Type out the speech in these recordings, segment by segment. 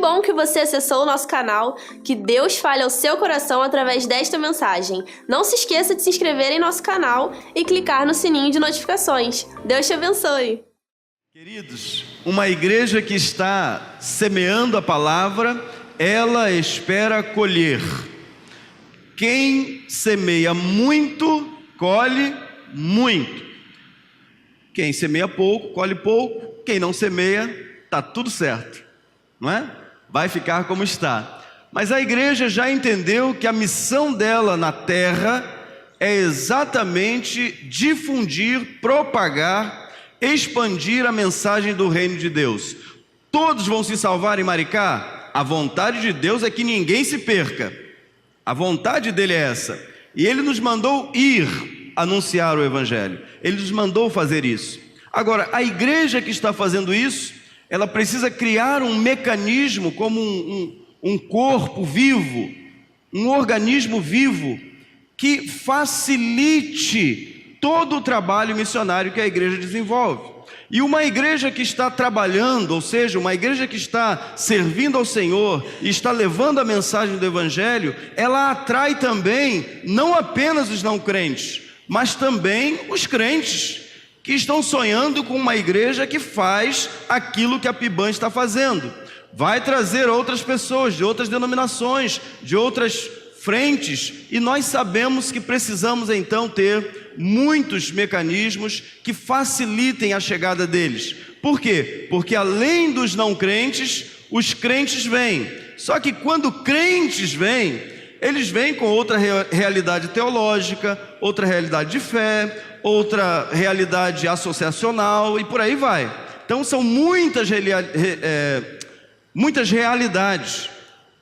bom que você acessou o nosso canal, que Deus fale ao seu coração através desta mensagem. Não se esqueça de se inscrever em nosso canal e clicar no sininho de notificações. Deus te abençoe. Queridos, uma igreja que está semeando a palavra, ela espera colher. Quem semeia muito, colhe muito. Quem semeia pouco, colhe pouco. Quem não semeia, está tudo certo, não é? Vai ficar como está. Mas a igreja já entendeu que a missão dela na terra é exatamente difundir, propagar, expandir a mensagem do reino de Deus. Todos vão se salvar em Maricá? A vontade de Deus é que ninguém se perca. A vontade dele é essa. E ele nos mandou ir anunciar o evangelho. Ele nos mandou fazer isso. Agora, a igreja que está fazendo isso, ela precisa criar um mecanismo como um corpo vivo, um organismo vivo que facilite todo o trabalho missionário que a igreja desenvolve. E uma igreja que está trabalhando, ou seja, uma igreja que está servindo ao Senhor e está levando a mensagem do evangelho, ela atrai também não apenas os não crentes, mas também os crentes que estão sonhando com uma igreja que faz aquilo que a PIBAN está fazendo. Vai trazer outras pessoas de outras denominações, de outras frentes, e nós sabemos que precisamos então ter muitos mecanismos que facilitem a chegada deles. Por quê? Porque além dos não crentes, os crentes vêm. Só que quando crentes vêm, eles vêm com outra realidade teológica, outra realidade de fé, outra realidade associacional e por aí vai. Então são muitas realidades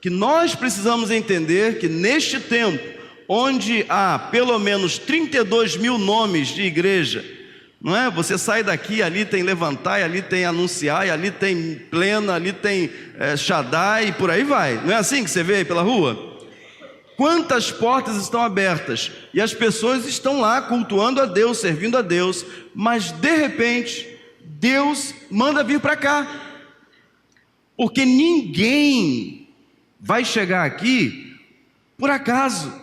que nós precisamos entender que neste tempo, onde há pelo menos 32 mil nomes de igreja, não é? Você sai daqui, ali tem Levantai, ali tem Anunciai, ali tem Plena, ali tem Shaddai e por aí vai. Não é assim que você vê aí pela rua? Quantas portas estão abertas e as pessoas estão lá cultuando a Deus, servindo a Deus, mas de repente Deus manda vir para cá, porque ninguém vai chegar aqui por acaso.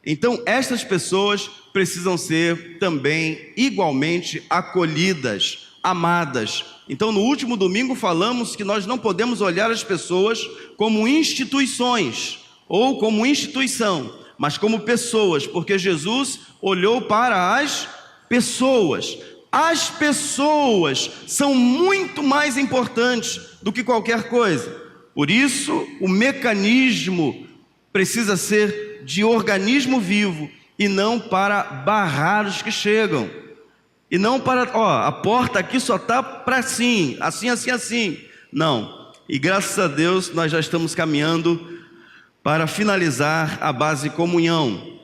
Então estas pessoas precisam ser também igualmente acolhidas, amadas. Então no último domingo falamos que nós não podemos olhar as pessoas como instituições ou como instituição, mas como pessoas, porque Jesus olhou para as pessoas. As pessoas são muito mais importantes do que qualquer coisa. Por isso, o mecanismo precisa ser de organismo vivo e não para barrar os que chegam. E não para, a porta aqui só está para assim. Não. E graças a Deus nós já estamos caminhando para finalizar a base comunhão.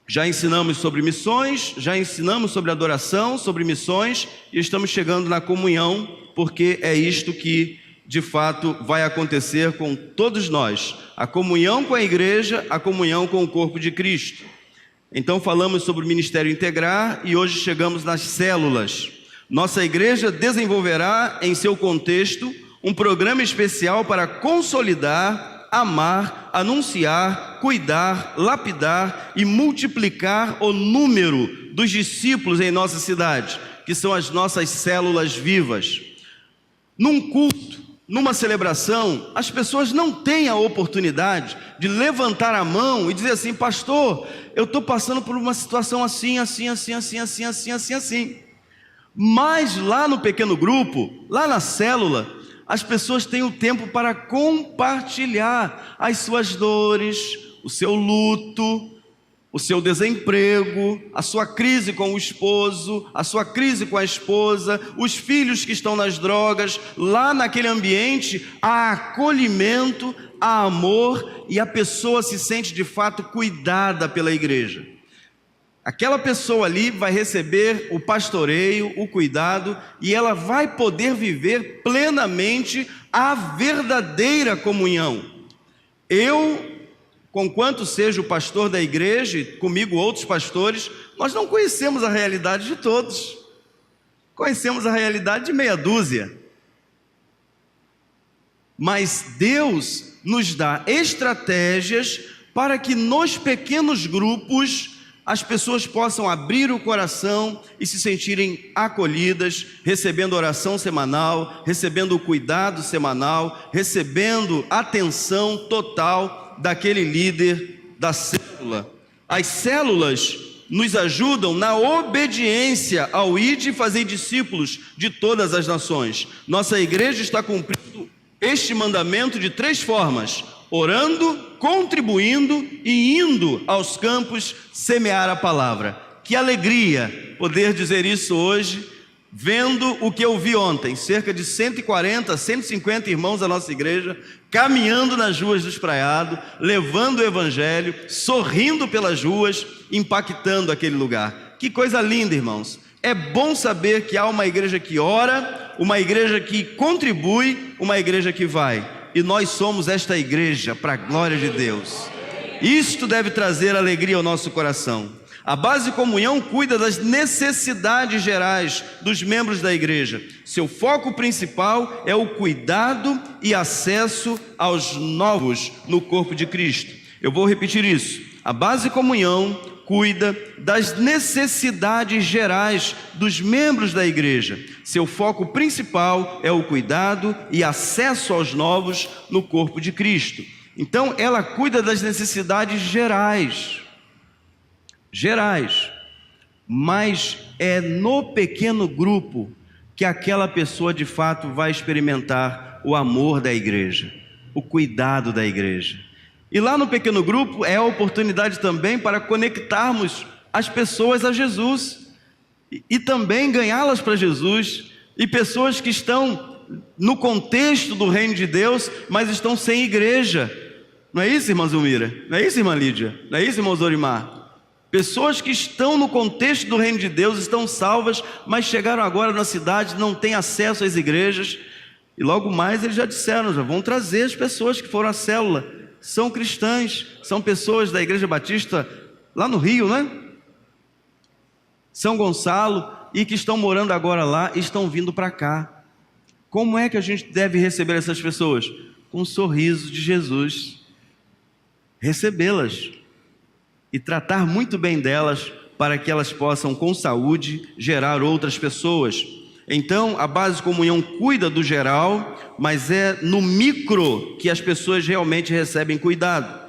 Já ensinamos sobre missões, já ensinamos sobre adoração, sobre missões e estamos chegando na comunhão, porque é isto que de fato vai acontecer com todos nós, a comunhão com a igreja, a comunhão com o corpo de Cristo. Então falamos sobre o ministério integrar e hoje chegamos nas células. Nossa igreja desenvolverá em seu contexto um programa especial para consolidar, amar, anunciar, cuidar, lapidar e multiplicar o número dos discípulos em nossa cidade, que são as nossas células vivas. Num culto, numa celebração, as pessoas não têm a oportunidade de levantar a mão e dizer assim: pastor, eu estou passando por uma situação assim. Mas lá no pequeno grupo, lá na célula, as pessoas têm o tempo para compartilhar as suas dores, o seu luto, o seu desemprego, a sua crise com o esposo, a sua crise com a esposa, os filhos que estão nas drogas. Lá naquele ambiente há acolhimento, há amor e a pessoa se sente de fato cuidada pela igreja. Aquela pessoa ali vai receber o pastoreio, o cuidado e ela vai poder viver plenamente a verdadeira comunhão. Conquanto seja o pastor da igreja, e comigo outros pastores, nós não conhecemos a realidade de todos. Conhecemos a realidade de meia dúzia. Mas Deus nos dá estratégias para que nos pequenos grupos as pessoas possam abrir o coração e se sentirem acolhidas, recebendo oração semanal, recebendo o cuidado semanal, recebendo atenção total daquele líder da célula. As células nos ajudam na obediência ao ide e fazer discípulos de todas as nações. Nossa igreja está cumprindo este mandamento de 3 formas: orando, contribuindo e indo aos campos semear a palavra. Que alegria poder dizer isso hoje, vendo o que eu vi ontem, cerca de 140, 150 irmãos da nossa igreja, caminhando nas ruas do Espraiado, levando o evangelho, sorrindo pelas ruas, impactando aquele lugar. Que coisa linda, irmãos. É bom saber que há uma igreja que ora, uma igreja que contribui, uma igreja que vai. E nós somos esta igreja para a glória de Deus. Isto deve trazer alegria ao nosso coração. A Base Comunhão cuida das necessidades gerais dos membros da igreja. Seu foco principal é o cuidado e acesso aos novos no corpo de Cristo. Eu vou repetir isso. A Base Comunhão cuida das necessidades gerais dos membros da igreja. Seu foco principal é o cuidado e acesso aos novos no corpo de Cristo. Então, ela cuida das necessidades gerais, mas é no pequeno grupo que aquela pessoa de fato vai experimentar o amor da igreja, o cuidado da igreja. E lá no pequeno grupo é a oportunidade também para conectarmos as pessoas a Jesus e também ganhá-las para Jesus, e pessoas que estão no contexto do reino de Deus, mas estão sem igreja. Não é isso, irmã Zulmira? Não é isso, irmã Lídia? Não é isso, irmão Zorimar? Pessoas que estão no contexto do reino de Deus, estão salvas, mas chegaram agora na cidade, não têm acesso às igrejas, e logo mais eles já disseram, já vão trazer as pessoas que foram à célula, são cristãs, são pessoas da Igreja Batista lá no Rio, né? São Gonçalo, e que estão morando agora lá e estão vindo para cá. Como é que a gente deve receber essas pessoas? Com um sorriso de Jesus, recebê-las e tratar muito bem delas, para que elas possam, com saúde, gerar outras pessoas. Então, a Base Comunhão cuida do geral, mas é no micro que as pessoas realmente recebem cuidado.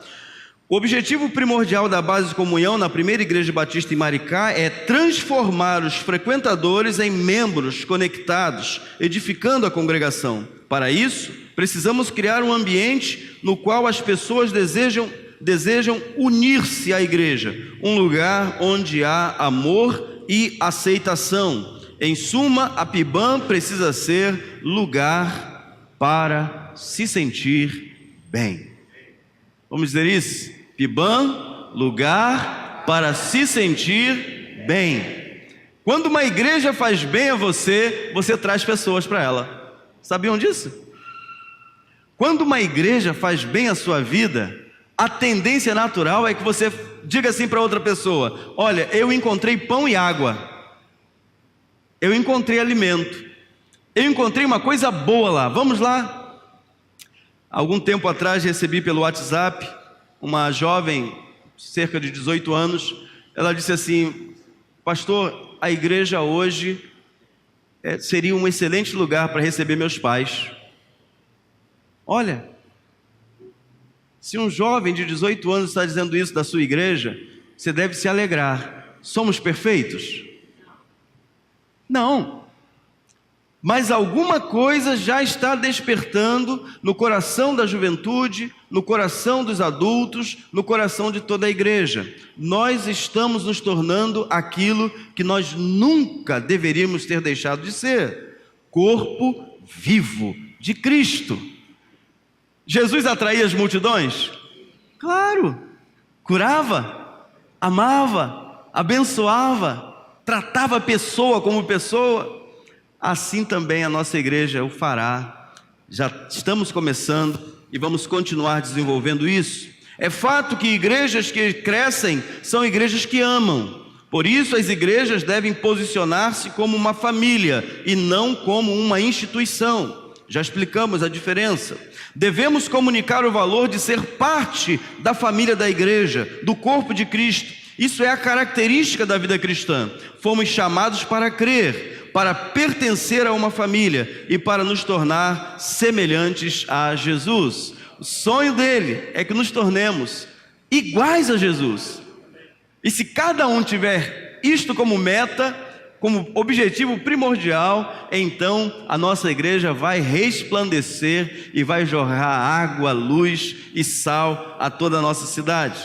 O objetivo primordial da Base Comunhão, na primeira igreja batista em Maricá, é transformar os frequentadores em membros conectados, edificando a congregação. Para isso, precisamos criar um ambiente no qual as pessoas desejam unir-se à igreja, um lugar onde há amor e aceitação. Em suma, a PIBAM precisa ser lugar para se sentir bem. Vamos dizer isso? PIBAM, lugar para se sentir bem. Quando uma igreja faz bem a você, você traz pessoas para ela. Sabiam disso? Quando uma igreja faz bem a sua vida, a tendência natural é que você diga assim para outra pessoa: olha, eu encontrei pão e água, eu encontrei alimento, eu encontrei uma coisa boa lá, vamos lá. Algum tempo atrás recebi pelo WhatsApp uma jovem, cerca de 18 anos, ela disse assim: pastor, a igreja hoje seria um excelente lugar para receber meus pais. Olha, se um jovem de 18 anos está dizendo isso da sua igreja, você deve se alegrar. Somos perfeitos? Não. Mas alguma coisa já está despertando no coração da juventude, no coração dos adultos, no coração de toda a igreja. Nós estamos nos tornando aquilo que nós nunca deveríamos ter deixado de ser: corpo vivo de Cristo. Jesus atraía as multidões? Claro. Curava, amava, abençoava, tratava a pessoa como pessoa. Assim também a nossa igreja o fará. Já estamos começando e vamos continuar desenvolvendo isso. É fato que igrejas que crescem são igrejas que amam. Por isso as igrejas devem posicionar-se como uma família e não como uma instituição. Já explicamos a diferença. Devemos comunicar o valor de ser parte da família da igreja, do corpo de Cristo. Isso é a característica da vida cristã. Fomos chamados para crer, para pertencer a uma família e para nos tornar semelhantes a Jesus. O sonho dele é que nos tornemos iguais a Jesus. E se cada um tiver isto como meta, como objetivo primordial, então a nossa igreja vai resplandecer e vai jorrar água, luz e sal a toda a nossa cidade.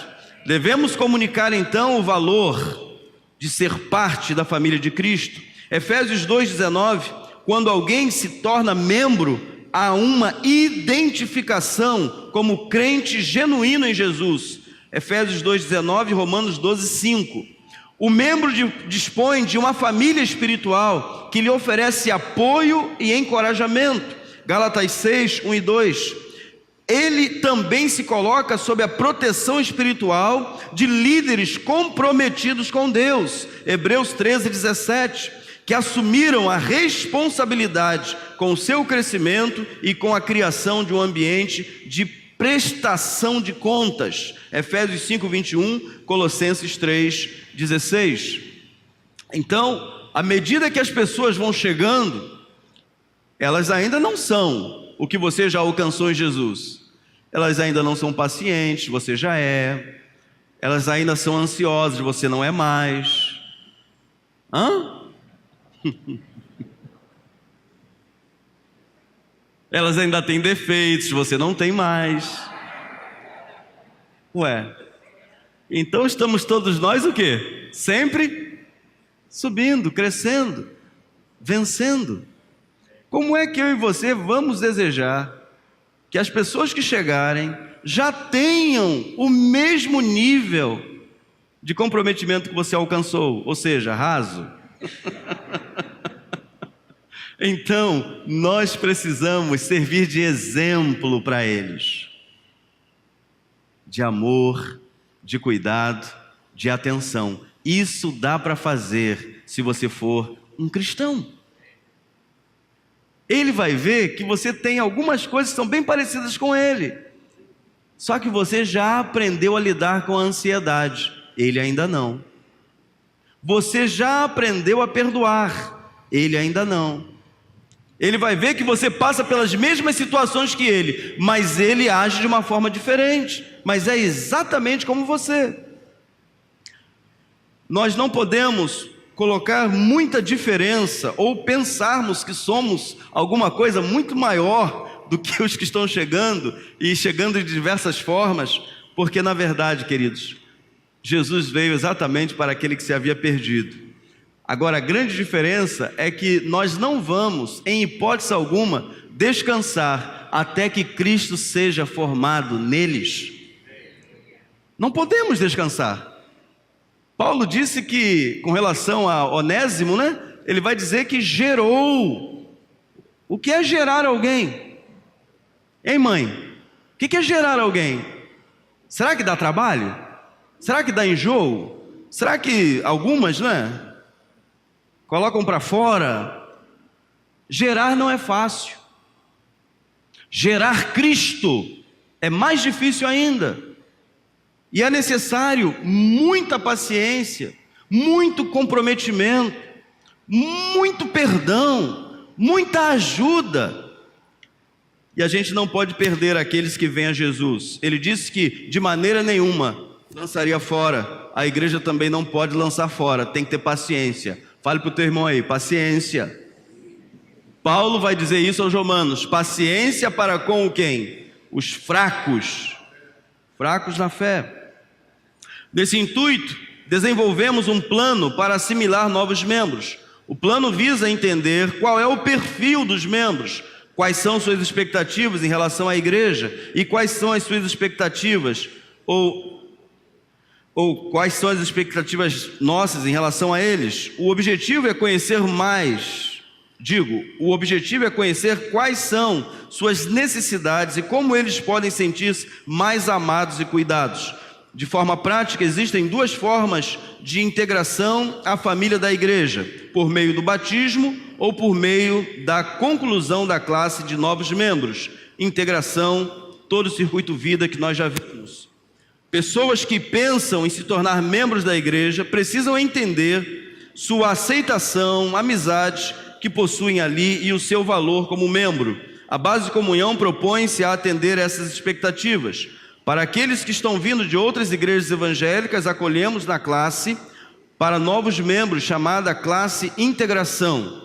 Devemos comunicar então o valor de ser parte da família de Cristo. Efésios 2,19, quando alguém se torna membro, há uma identificação como crente genuíno em Jesus. Efésios 2,19, Romanos 12,5. O membro dispõe de uma família espiritual que lhe oferece apoio e encorajamento. Gálatas 6, 1 e 2. Ele também se coloca sob a proteção espiritual de líderes comprometidos com Deus. Hebreus 13, 17. Que assumiram a responsabilidade com o seu crescimento e com a criação de um ambiente de prestação de contas. Efésios 5, 21, Colossenses 3, 16. Então, à medida que as pessoas vão chegando, elas ainda não são o que você já alcançou em Jesus. Elas ainda não são pacientes, você já é. Elas ainda são ansiosas, você não é mais. Elas ainda têm defeitos, você não tem mais. Ué, então estamos todos nós o quê? Sempre subindo, crescendo, vencendo. Como é que eu e você vamos desejar que as pessoas que chegarem já tenham o mesmo nível de comprometimento que você alcançou, ou seja, raso? Então, nós precisamos servir de exemplo para eles, de amor, de cuidado, de atenção. Isso dá para fazer se você for um cristão. Ele vai ver que você tem algumas coisas que são bem parecidas com ele, só que você já aprendeu a lidar com a ansiedade, ele ainda não. Você já aprendeu a perdoar, ele ainda não. Ele vai ver que você passa pelas mesmas situações que ele, mas ele age de uma forma diferente, mas é exatamente como você. Nós não podemos colocar muita diferença ou pensarmos que somos alguma coisa muito maior do que os que estão chegando e chegando de diversas formas, porque na verdade, queridos, Jesus veio exatamente para aquele que se havia perdido. Agora, a grande diferença é que nós não vamos, em hipótese alguma, descansar até que Cristo seja formado neles. Não podemos descansar. Paulo disse que, com relação a Onésimo, ele vai dizer que gerou. O que é gerar alguém? Hein, mãe? O que é gerar alguém? Será que dá trabalho? Será que dá enjoo? Será que algumas, colocam para fora? Gerar não é fácil. Gerar Cristo é mais difícil ainda. E é necessário muita paciência, muito comprometimento, muito perdão, muita ajuda. E a gente não pode perder aqueles que vêm a Jesus. Ele disse que de maneira nenhuma lançaria fora. A igreja também não pode lançar fora, tem que ter paciência. Fale para o teu irmão aí, paciência. Paulo vai dizer isso aos romanos, paciência para com quem? Os fracos, fracos na fé. Nesse intuito, desenvolvemos um plano para assimilar novos membros. O plano visa entender qual é o perfil dos membros, quais são suas expectativas em relação à igreja e quais são as suas expectativas ou quais são as expectativas nossas em relação a eles. O objetivo é conhecer o objetivo é conhecer quais são suas necessidades e como eles podem sentir-se mais amados e cuidados. De forma prática, existem duas formas de integração à família da igreja: por meio do batismo ou por meio da conclusão da classe de novos membros, integração, todo o circuito vida que nós já vimos. Pessoas que pensam em se tornar membros da igreja precisam entender sua aceitação, amizade que possuem ali e o seu valor como membro. A base de comunhão propõe-se a atender essas expectativas. Para aqueles que estão vindo de outras igrejas evangélicas, acolhemos na classe para novos membros, chamada classe integração.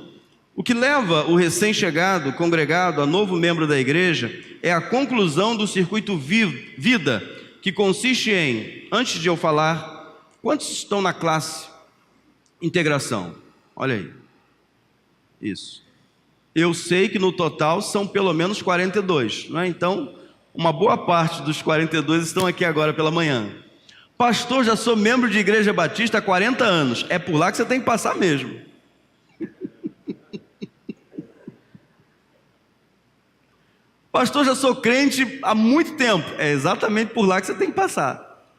O que leva o recém-chegado, congregado, a novo membro da igreja, é a conclusão do circuito vida, que consiste em, antes de eu falar, quantos estão na classe integração? Olha aí. Isso. Eu sei que no total são pelo menos 42, não é? Então, uma boa parte dos 42 estão aqui agora pela manhã. Pastor, já sou membro de igreja batista há 40 anos. É por lá que você tem que passar mesmo. Pastor, já sou crente há muito tempo. É exatamente por lá que você tem que passar.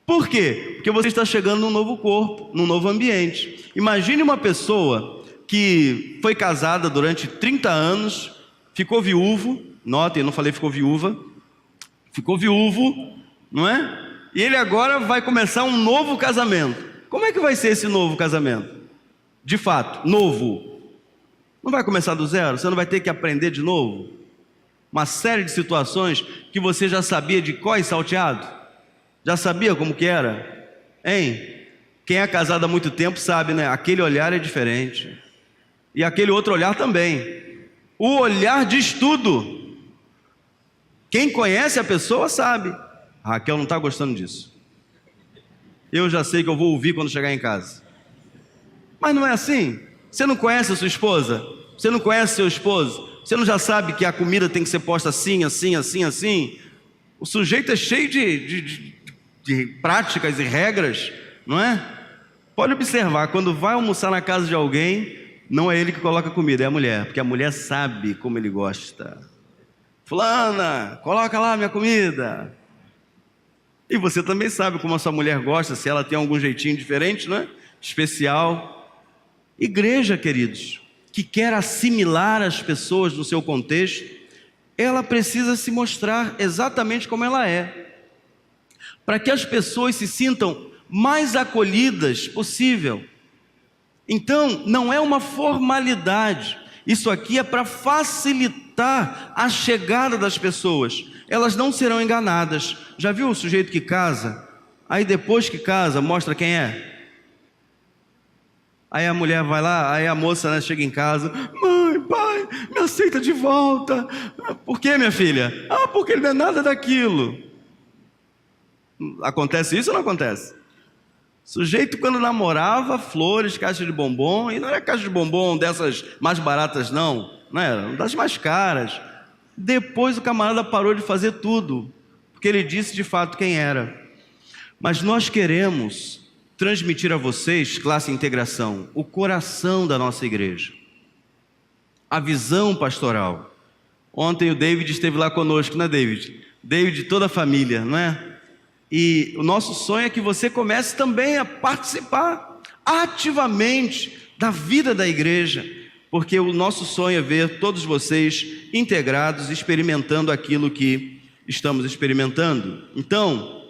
Por quê? Porque você está chegando num novo corpo, num novo ambiente. Imagine uma pessoa que foi casada durante 30 anos, ficou viúvo, notem, eu não falei ficou viúva, ficou viúvo, não é? E ele agora vai começar um novo casamento. Como é que vai ser esse novo casamento? De fato, novo. Não vai começar do zero, você não vai ter que aprender de novo? Uma série de situações que você já sabia de cor e salteado? Já sabia como que era? Hein? Quem é casado há muito tempo sabe, né? Aquele olhar é diferente. E aquele outro olhar também. O olhar diz tudo. Quem conhece a pessoa sabe. A Raquel não está gostando disso. Eu já sei que eu vou ouvir quando chegar em casa. Mas não é assim? Você não conhece a sua esposa? Você não conhece seu esposo? Você não já sabe que a comida tem que ser posta assim, assim, assim, assim? O sujeito é cheio de práticas e regras, não é? Pode observar, quando vai almoçar na casa de alguém, não é ele que coloca a comida, é a mulher, porque a mulher sabe como ele gosta. Fulana, coloca lá minha comida. E você também sabe como a sua mulher gosta, se ela tem algum jeitinho diferente, não é? Especial. Igreja, queridos, que quer assimilar as pessoas no seu contexto, ela precisa se mostrar exatamente como ela é, para que as pessoas se sintam mais acolhidas possível. Então, não é uma formalidade, isso aqui é para facilitar a chegada das pessoas, elas não serão enganadas. Já viu o sujeito que casa, aí depois que casa, mostra quem é? Aí a mulher vai lá, aí a moça, né, chega em casa, mãe, pai, me aceita de volta. Por quê, minha filha? Ah, porque ele não é nada daquilo. Acontece isso ou não acontece? Sujeito, quando namorava, flores, caixa de bombom, e não era caixa de bombom dessas mais baratas não era das mais caras. Depois o camarada parou de fazer tudo, porque ele disse de fato quem era. Mas nós queremos transmitir a vocês, classe integração, o coração da nossa igreja, a visão pastoral. Ontem o David esteve lá conosco, não é, David? David, toda a família, não é? E o nosso sonho é que você comece também a participar ativamente da vida da igreja, porque o nosso sonho é ver todos vocês integrados, experimentando aquilo que estamos experimentando. Então,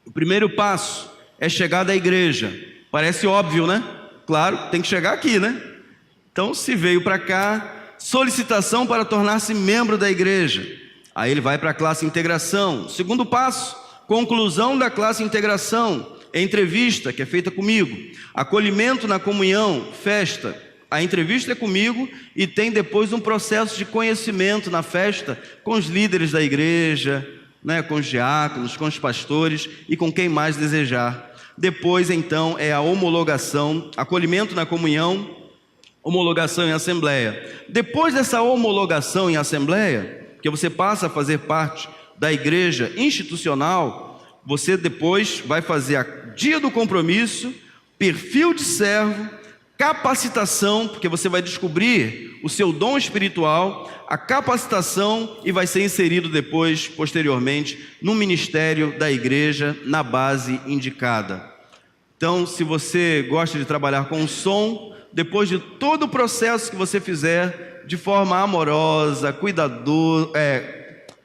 o primeiro passo é chegar da igreja. Parece óbvio, né? Claro, tem que chegar aqui, né? Então, se veio para cá, solicitação para tornar-se membro da igreja. Aí ele vai para a classe integração. Segundo passo, conclusão da classe integração, entrevista, que é feita comigo. Acolhimento na comunhão, festa. A entrevista é comigo e tem depois um processo de conhecimento na festa com os líderes da igreja, né, com os diáconos, com os pastores e com quem mais desejar. Depois, então, é a homologação, acolhimento na comunhão, homologação em assembleia. Depois dessa homologação em assembleia, que você passa a fazer parte da igreja institucional, você depois vai fazer a dia do compromisso, perfil de servo, capacitação, porque você vai descobrir o seu dom espiritual, a capacitação, e vai ser inserido depois, posteriormente, no ministério da igreja, na base indicada. Então, se você gosta de trabalhar com som, depois de todo o processo que você fizer, de forma amorosa,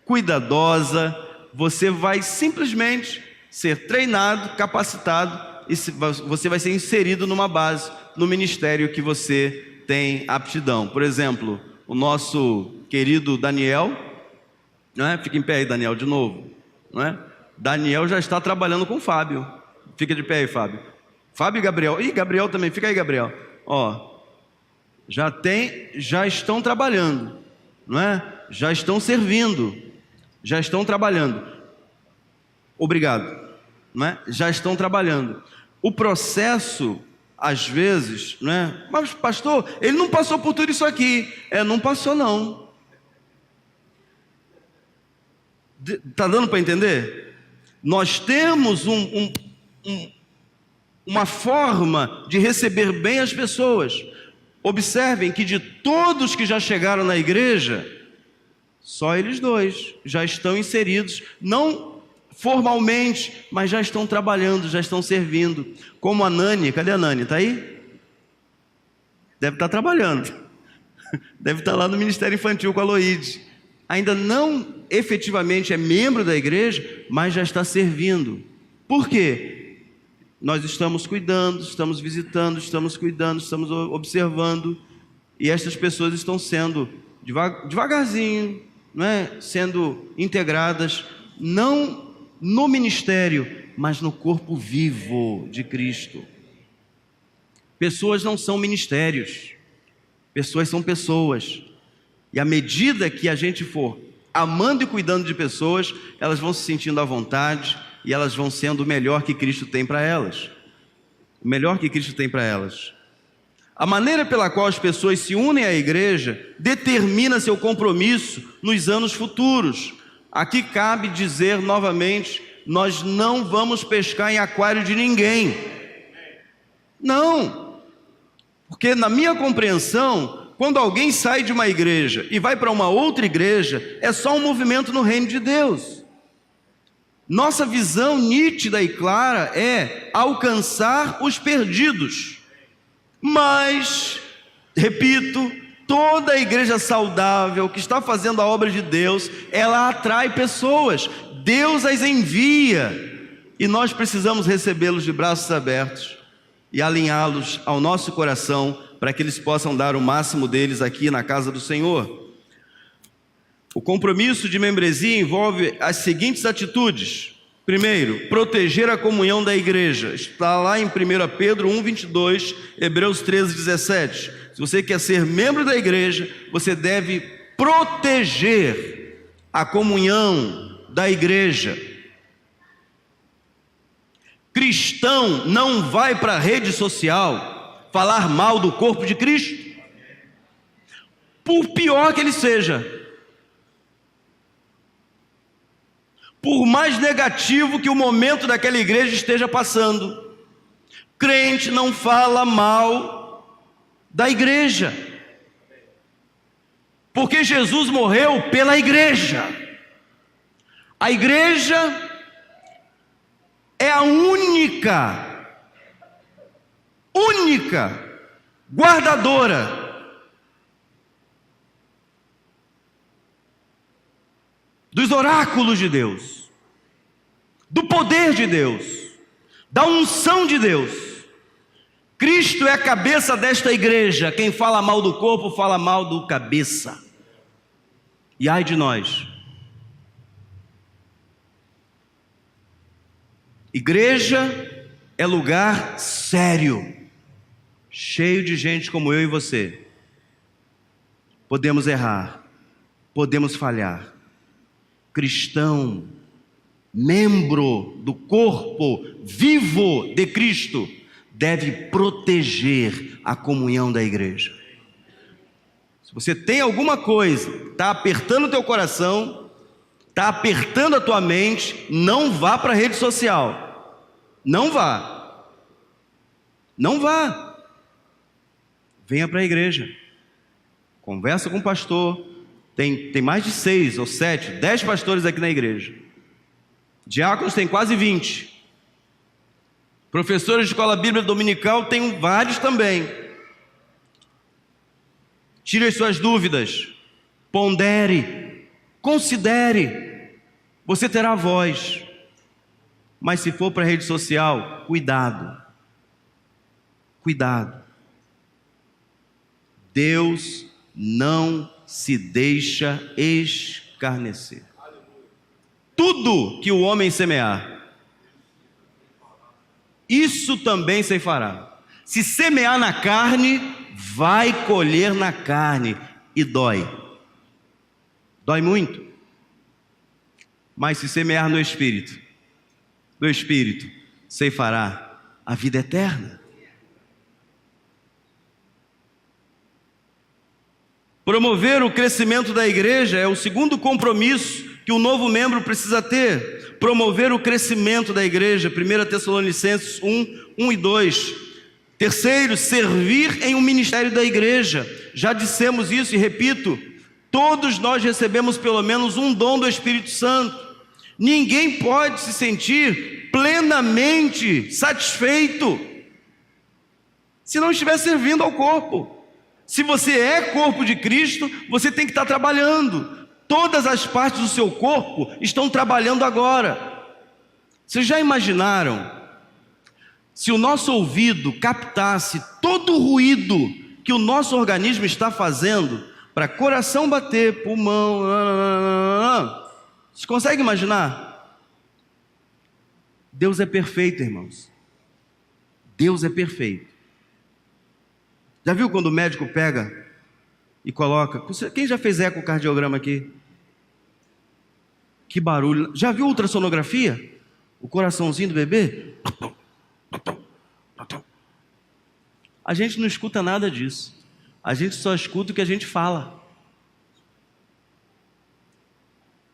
cuidadosa, você vai simplesmente ser treinado, capacitado, e você vai ser inserido numa base, no ministério que você tem aptidão. Por exemplo, o nosso querido Daniel, não é? Fica em pé aí, Daniel, de novo, não é? Daniel já está trabalhando com o Fábio. Fica de pé aí, Fábio. Fábio e Gabriel. E Gabriel também, fica aí, Gabriel. Ó, já estão trabalhando, não é? Já estão servindo, já estão trabalhando. Obrigado, não é? Já estão trabalhando. O processo, às vezes, não é? Mas pastor, ele não passou por tudo isso aqui. Não passou não. Tá dando para entender? Nós temos uma forma de receber bem as pessoas. Observem que de todos que já chegaram na igreja, só eles dois já estão inseridos, não formalmente, mas já estão trabalhando, já estão servindo. Como a Nani, cadê a Nani? Está aí? Deve estar trabalhando. Deve estar lá no Ministério Infantil com a Loide. Ainda não efetivamente é membro da igreja, mas já está servindo. Por quê? Nós estamos cuidando, estamos visitando, estamos cuidando, estamos observando, e estas pessoas estão sendo devagarzinho, não é? Sendo integradas, não no ministério, mas no corpo vivo de Cristo. Pessoas não são ministérios, pessoas são pessoas, e à medida que a gente for amando e cuidando de pessoas, elas vão se sentindo à vontade, e elas vão sendo o melhor que Cristo tem para elas. O melhor que Cristo tem para elas. A maneira pela qual as pessoas se unem à igreja determina seu compromisso nos anos futuros. Aqui cabe dizer novamente, nós não vamos pescar em aquário de ninguém. Não. Porque na minha compreensão, quando alguém sai de uma igreja e vai para uma outra igreja, é só um movimento no reino de Deus. Nossa visão nítida e clara é alcançar os perdidos. Mas, repito, toda a igreja saudável que está fazendo a obra de Deus, ela atrai pessoas, Deus as envia, e nós precisamos recebê-los de braços abertos e alinhá-los ao nosso coração, para que eles possam dar o máximo deles aqui na casa do Senhor. O compromisso de membresia envolve as seguintes atitudes. Primeiro, proteger a comunhão da igreja. Está lá em 1 Pedro 1:22, Hebreus 13:17. Se você quer ser membro da igreja, você deve proteger a comunhão da igreja. Cristão não vai para a rede social falar mal do corpo de Cristo, por pior que ele seja. Por mais negativo que o momento daquela igreja esteja passando, crente não fala mal da igreja, porque Jesus morreu pela igreja. A igreja é a única guardadora dos oráculos de Deus, do poder de Deus, da unção de Deus. Cristo é a cabeça desta igreja. Quem fala mal do corpo, fala mal do cabeça. E ai de nós. Igreja é lugar sério, cheio de gente como eu e você. Podemos errar, podemos falhar. Cristão, membro do corpo vivo de Cristo, deve proteger a comunhão da igreja. Se você tem alguma coisa, está apertando o teu coração, está apertando a tua mente, não vá para a rede social. Não vá. Não vá. Venha para a igreja. Conversa com o pastor. Tem mais de 6 ou 7, 10 pastores aqui na igreja. Diáconos tem quase 20. Professores de escola bíblica dominical tem vários também. Tire as suas dúvidas, pondere, considere. Você terá voz. Mas se for para a rede social, cuidado. Cuidado. Deus não se deixa escarnecer. Tudo que o homem semear, isso também ceifará. Se semear na carne, vai colher na carne. E dói. Dói muito. Mas se semear no Espírito, do Espírito ceifará a vida eterna. Promover o crescimento da igreja é o segundo compromisso que o novo membro precisa ter. Promover o crescimento da igreja, 1 Tessalonicenses 1 e 2. Terceiro, servir em um ministério da igreja. Já dissemos isso e repito, todos nós recebemos pelo menos um dom do Espírito Santo. Ninguém pode se sentir plenamente satisfeito se não estiver servindo ao corpo. Se você é corpo de Cristo, você tem que estar trabalhando. Todas as partes do seu corpo estão trabalhando agora. Vocês já imaginaram se o nosso ouvido captasse todo o ruído que o nosso organismo está fazendo para coração bater, pulmão... Você consegue imaginar? Deus é perfeito, irmãos. Deus é perfeito. Já viu quando o médico pega e coloca... Quem já fez ecocardiograma aqui? Que barulho. Já viu ultrassonografia? O coraçãozinho do bebê? A gente não escuta nada disso. A gente só escuta o que a gente fala.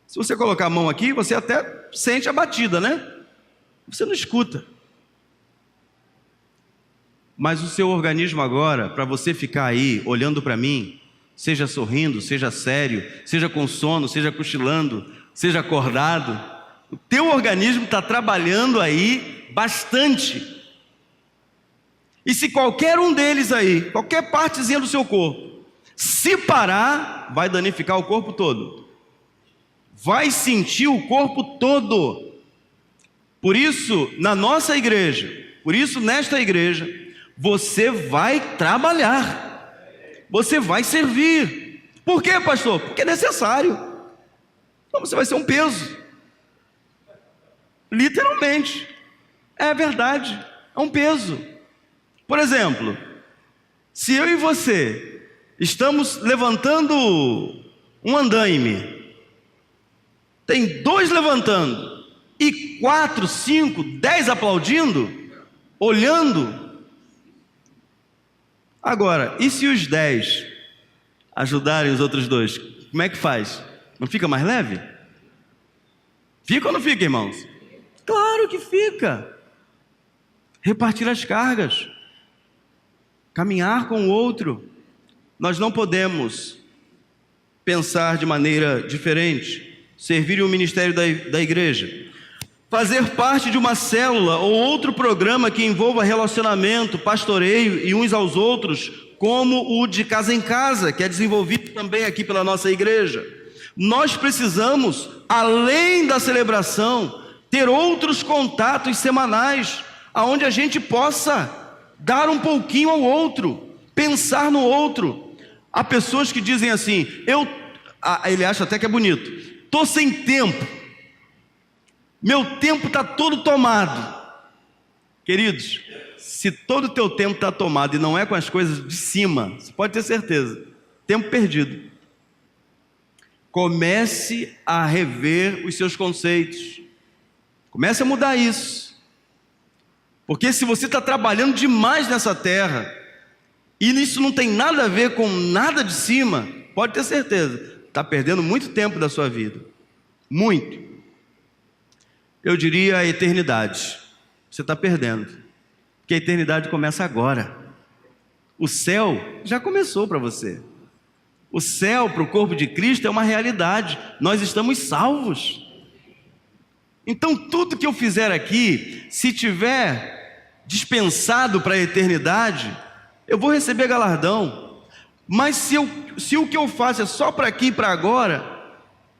Se você colocar a mão aqui, você até sente a batida, né? Você não escuta. Mas o seu organismo agora, para você ficar aí olhando para mim, seja sorrindo, seja sério, seja com sono, seja cochilando, seja acordado, o teu organismo está trabalhando aí bastante. E se qualquer um deles aí, qualquer partezinha do seu corpo, se parar, vai danificar o corpo todo. Vai sentir o corpo todo. Por isso, na nossa igreja, por isso nesta igreja, você vai trabalhar, você vai servir. Por quê, pastor? Porque é necessário. Então você vai ser um peso. Literalmente. É verdade, é um peso. Por exemplo, se eu e você estamos levantando um andaime, tem 2 levantando e 4, 5, 10 aplaudindo, olhando. Agora, e se os 10 ajudarem os outros 2? Como é que faz? Não fica mais leve? Fica ou não fica, irmãos? Claro que fica. Repartir as cargas. Caminhar com o outro. Nós não podemos pensar de maneira diferente. Servir em um ministério da igreja. Fazer parte de uma célula ou outro programa que envolva relacionamento, pastoreio e uns aos outros, como o de Casa em Casa, que é desenvolvido também aqui pela nossa igreja. Nós precisamos, além da celebração, ter outros contatos semanais, onde a gente possa dar um pouquinho ao outro, pensar no outro. Há pessoas que dizem assim, ele acha até que é bonito, estou sem tempo. Meu tempo está todo tomado. Queridos, se todo o teu tempo está tomado e não é com as coisas de cima, você pode ter certeza, tempo perdido. Comece a rever os seus conceitos. Comece a mudar isso. Porque se você está trabalhando demais nessa terra, e isso não tem nada a ver com nada de cima, pode ter certeza, está perdendo muito tempo da sua vida. Muito. Eu diria a eternidade. Você está perdendo. Porque a eternidade começa agora. O céu já começou para você. O céu para o corpo de Cristo é uma realidade. Nós estamos salvos. Então tudo que eu fizer aqui, se tiver dispensado para a eternidade, eu vou receber galardão. Mas se o que eu faço é só para aqui e para agora,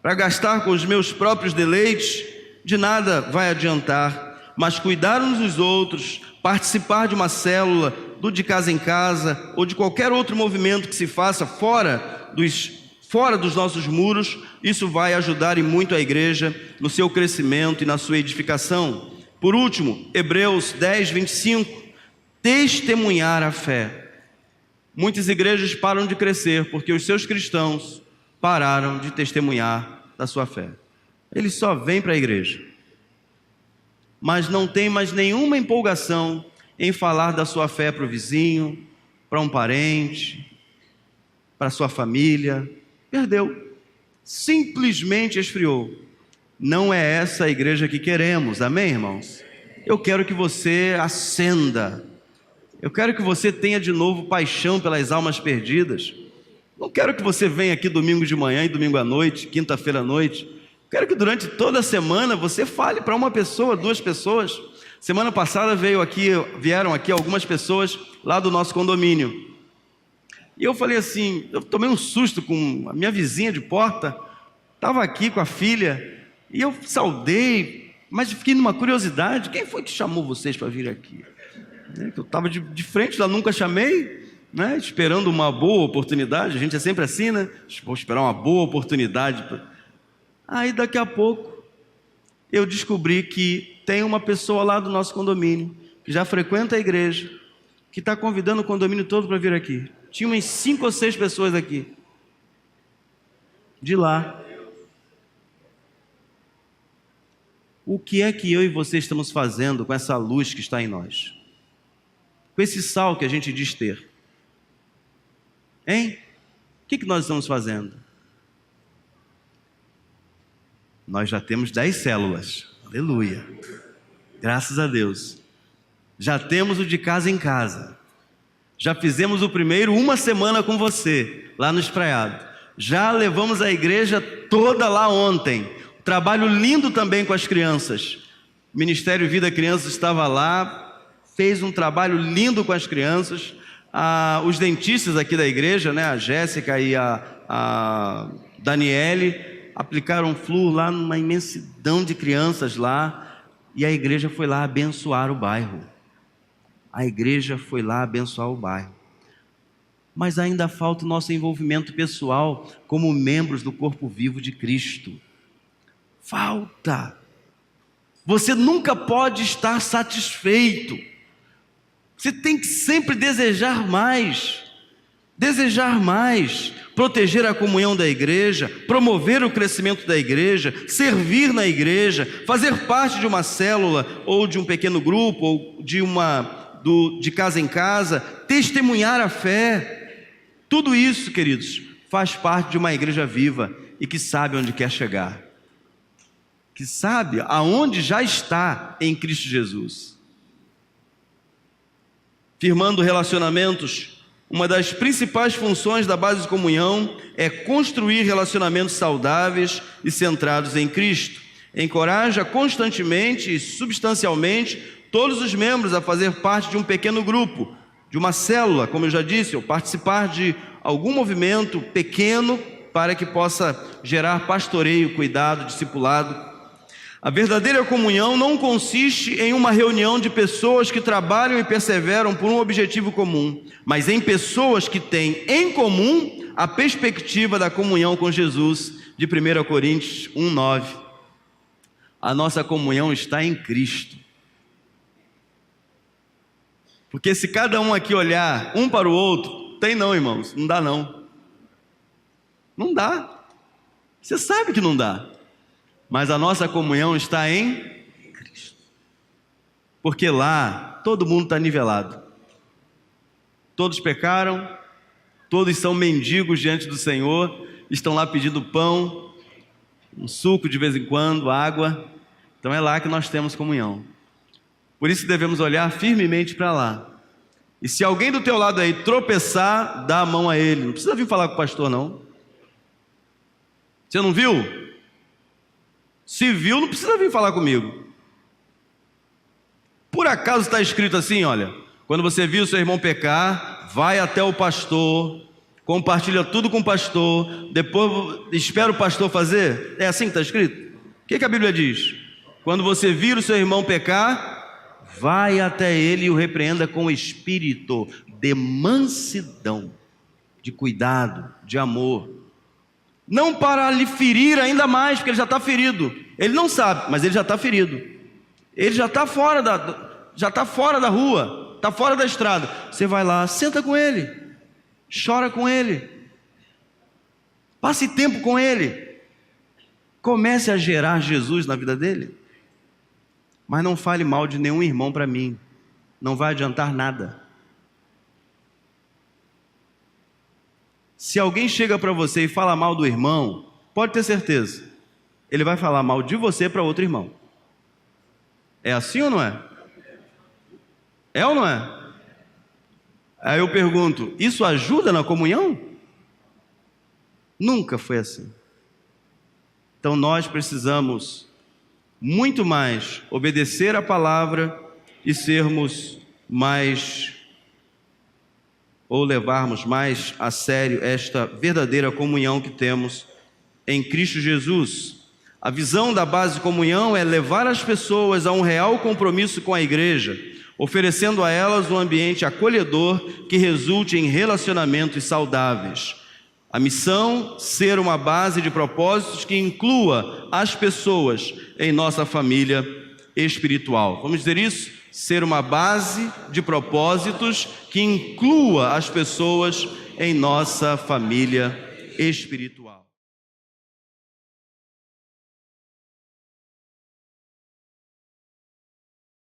para gastar com os meus próprios deleites, de nada vai adiantar. Mas cuidar uns dos outros, participar de uma célula, do de casa em casa, ou de qualquer outro movimento que se faça fora dos nossos muros, isso vai ajudar e muito a igreja no seu crescimento e na sua edificação. Por último, Hebreus 10, 25, testemunhar a fé. Muitas igrejas param de crescer porque os seus cristãos pararam de testemunhar da sua fé. Eles só vêm para a igreja, mas não tem mais nenhuma empolgação em falar da sua fé para o vizinho, para um parente, para a sua família. Perdeu, simplesmente esfriou. Não é essa a igreja que queremos, amém, irmãos? Eu quero que você acenda, eu quero que você tenha de novo paixão pelas almas perdidas. Não quero que você venha aqui domingo de manhã e domingo à noite, quinta-feira à noite. Quero que durante toda a semana você fale para uma pessoa, 2 pessoas. Semana passada vieram aqui algumas pessoas lá do nosso condomínio. E eu falei assim, eu tomei um susto com a minha vizinha de porta, estava aqui com a filha, e eu saudei, mas fiquei numa curiosidade, quem foi que chamou vocês para vir aqui? Eu estava de frente, lá nunca chamei, né? Esperando uma boa oportunidade, a gente é sempre assim, né? Vou esperar uma boa oportunidade. Aí daqui a pouco, eu descobri que tem uma pessoa lá do nosso condomínio, que já frequenta a igreja, que está convidando o condomínio todo para vir aqui. Tinha umas 5 ou 6 pessoas aqui, de lá. O que é que eu e você estamos fazendo com essa luz que está em nós? Com esse sal que a gente diz ter? Hein? O que nós estamos fazendo? Nós já temos 10 células, aleluia, graças a Deus. Já temos o de casa em casa. Já fizemos o primeiro 1 semana com você, lá no Espraiado. Já levamos a igreja toda lá ontem. Trabalho lindo também com as crianças. O Ministério Vida Crianças estava lá, fez um trabalho lindo com as crianças. Os dentistas aqui da igreja, né, a Jéssica e a Daniele, aplicaram flúor lá numa imensidão de crianças lá. E a igreja foi lá abençoar o bairro. A igreja foi lá abençoar o bairro. Mas ainda falta o nosso envolvimento pessoal como membros do corpo vivo de Cristo. Falta. Você nunca pode estar satisfeito. Você tem que sempre desejar mais. Desejar mais. Proteger a comunhão da igreja, promover o crescimento da igreja, servir na igreja, fazer parte de uma célula ou de um pequeno grupo ou de casa em casa, testemunhar a fé. Tudo isso, queridos, faz parte de uma igreja viva e que sabe onde quer chegar, que sabe aonde já está em Cristo Jesus. Firmando relacionamentos, uma das principais funções da base de comunhão é construir relacionamentos saudáveis e centrados em Cristo. Encoraja constantemente e substancialmente todos os membros a fazer parte de um pequeno grupo, de uma célula, como eu já disse, ou participar de algum movimento pequeno para que possa gerar pastoreio, cuidado, discipulado. A verdadeira comunhão não consiste em uma reunião de pessoas que trabalham e perseveram por um objetivo comum, mas em pessoas que têm em comum a perspectiva da comunhão com Jesus, de 1 Coríntios 1:9. A nossa comunhão está em Cristo. Porque se cada um aqui olhar um para o outro, tem não, irmãos, não dá não. Não dá. Você sabe que não dá. Mas a nossa comunhão está em Cristo. Porque lá todo mundo está nivelado. Todos pecaram, todos são mendigos diante do Senhor, estão lá pedindo pão, um suco de vez em quando, água. Então é lá que nós temos comunhão. Por isso devemos olhar firmemente para lá. E se alguém do teu lado aí tropeçar, dá a mão a ele. Não precisa vir falar com o pastor, não. Você não viu? Se viu, não precisa vir falar comigo. Por acaso está escrito assim, olha, quando você viu seu irmão pecar, vai até o pastor, compartilha tudo com o pastor, depois espera o pastor fazer. É assim que está escrito? O que a Bíblia diz? Quando você vir o seu irmão pecar, vai até ele e o repreenda com espírito de mansidão, de cuidado, de amor. Não para lhe ferir ainda mais, porque ele já está ferido. Ele não sabe, mas ele já está ferido. Ele já está fora da rua, está fora da estrada. Você vai lá, senta com ele, chora com ele, passe tempo com ele, comece a gerar Jesus na vida dele. Mas não fale mal de nenhum irmão para mim, não vai adiantar nada. Se alguém chega para você e fala mal do irmão, pode ter certeza, ele vai falar mal de você para outro irmão. É assim ou não é? É ou não é? Aí eu pergunto, isso ajuda na comunhão? Nunca foi assim. Então nós precisamos muito mais obedecer a palavra e sermos mais, ou levarmos mais a sério esta verdadeira comunhão que temos em Cristo Jesus. A visão da base de comunhão é levar as pessoas a um real compromisso com a igreja, oferecendo a elas um ambiente acolhedor que resulte em relacionamentos saudáveis. A missão, ser uma base de propósitos que inclua as pessoas em nossa família espiritual. Vamos dizer isso? Ser uma base de propósitos que inclua as pessoas em nossa família espiritual.